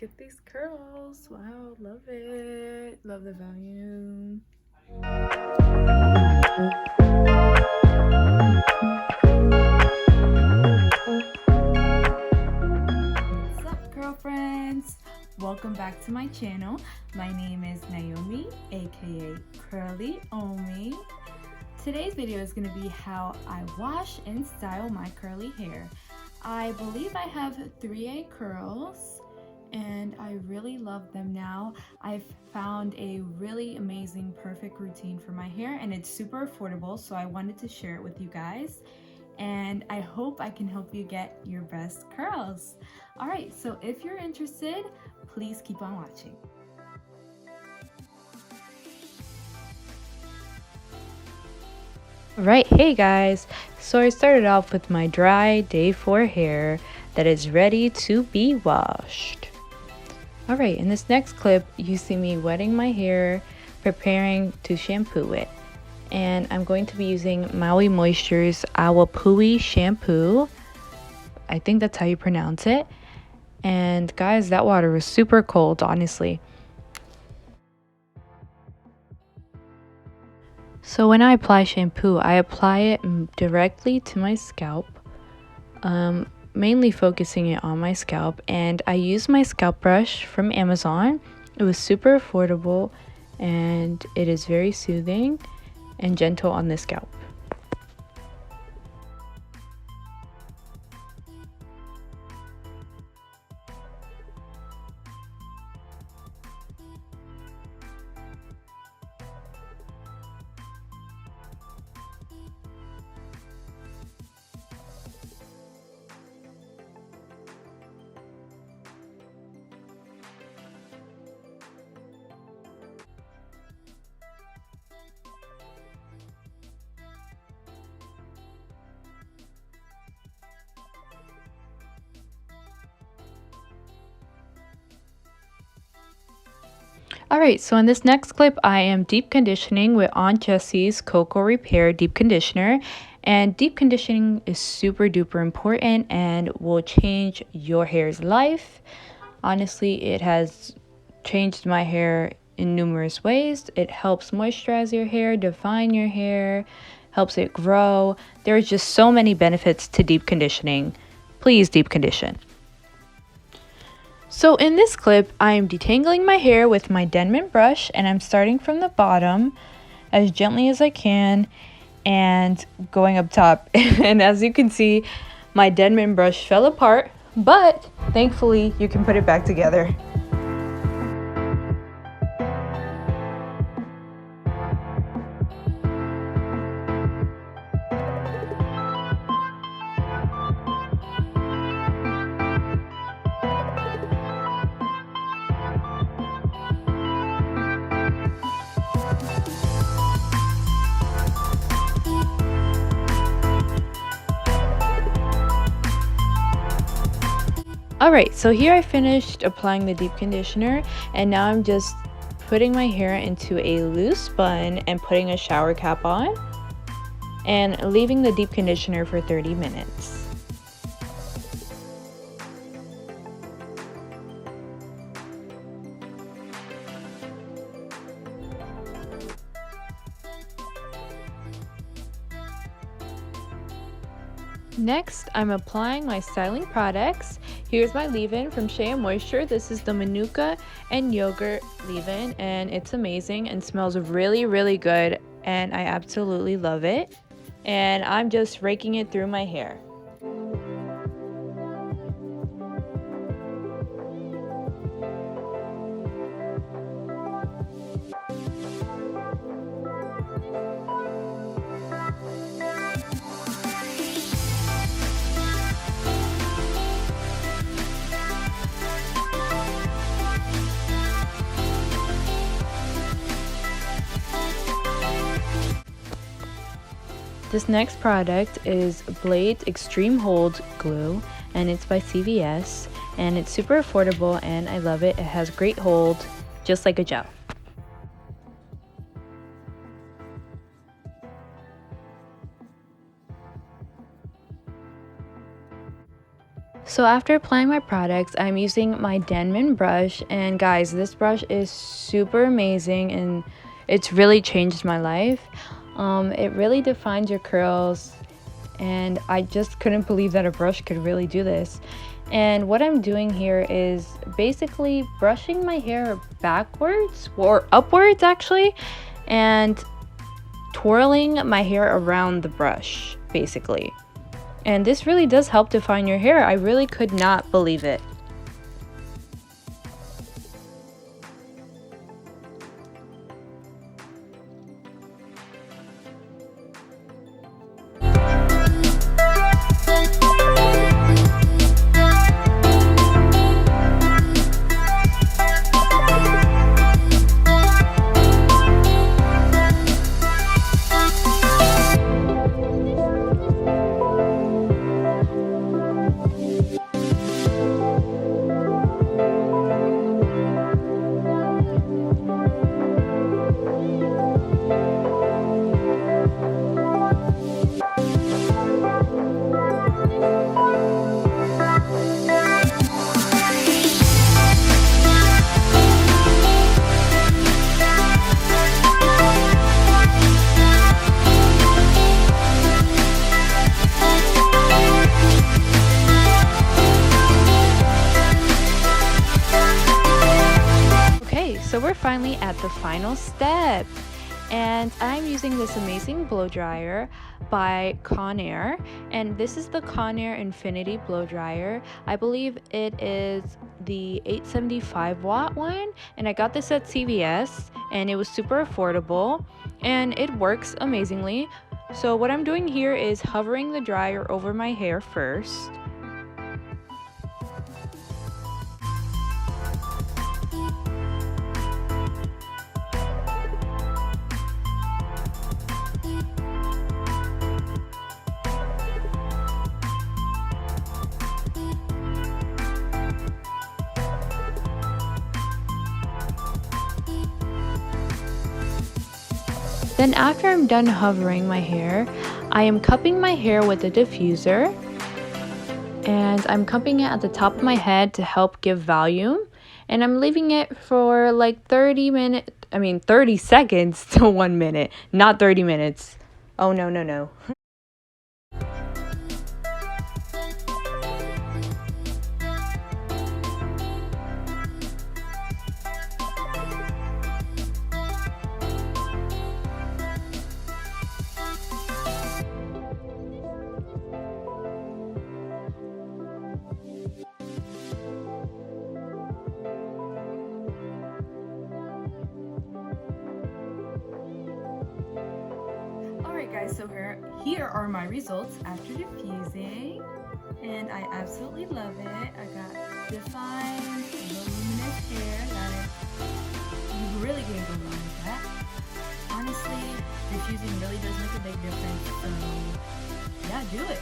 look at these curls. Wow, love it. Love the volume. What's up, girlfriends? Welcome back to my channel. My name is Naomi, aka Curly Omi. Today's video is going to be how I wash and style my curly hair. I believe I have 3A curls and I really love them now. I've found a really amazing, perfect routine for my hair and it's super affordable, so I wanted to share it with you guys. And I hope I can help you get your best curls. All right, so if you're interested, please keep on watching. Right, hey guys, so I started off with my dry day 4 hair that is ready to be washed. Alright, in this next clip you see me wetting my hair, preparing to shampoo it. And I'm going to be using Maui Moisture's Awapui shampoo. I think that's how you pronounce it. And guys, that water was super cold, honestly. So when I apply shampoo, I apply it directly to my scalp, mainly focusing it on my scalp, and I use my scalp brush from Amazon. It was super affordable and it is very soothing and gentle on the scalp. Alright, so in this next clip, I am deep conditioning with Aunt Jessie's Cocoa Repair Deep Conditioner. And deep conditioning is super duper important and will change your hair's life. Honestly, it has changed my hair in numerous ways. It helps moisturize your hair, define your hair, helps it grow. There's just so many benefits to deep conditioning. Please deep condition. So in this clip, I am detangling my hair with my Denman brush and I'm starting from the bottom as gently as I can and going up top. And as you can see, my Denman brush fell apart, but thankfully you can put it back together. Alright, so here I finished applying the deep conditioner and now I'm just putting my hair into a loose bun and putting a shower cap on and leaving the deep conditioner for 30 minutes. Next, I'm applying my styling products. Here's my leave-in from Shea Moisture. This is the Manuka and Yogurt leave-in, and it's amazing and smells really, really good, and I absolutely love it. And I'm just raking it through my hair. This next product is Blade Extreme Hold Glue, and it's by CVS, and it's super affordable and I love it. It has great hold, just like a gel. So after applying my products, I'm using my Denman brush, and guys, this brush is super amazing and it's really changed my life. It really defines your curls, and I just couldn't believe that a brush could really do this. And what I'm doing here is basically brushing my hair backwards or upwards actually, and twirling my hair around the brush basically. And this really does help define your hair. I really could not believe it. So we're finally at the final step, and I'm using this amazing blow dryer by Conair, and this is the Conair Infinity blow dryer. I believe it is the 875 watt one, and I got this at CVS, and it was super affordable and it works amazingly. So what I'm doing here is hovering the dryer over my hair first. Then after I'm done hovering my hair, I am cupping my hair with a diffuser, and I'm cupping it at the top of my head to help give volume, and I'm leaving it for like 30 seconds to 1 minute, not 30 minutes. Oh no, no, no. Alright guys, so here are my results after diffusing, and I absolutely love it. I got defined, voluminous hair. You really can't go wrong with that. Honestly, diffusing really does make a big difference, so yeah, do it.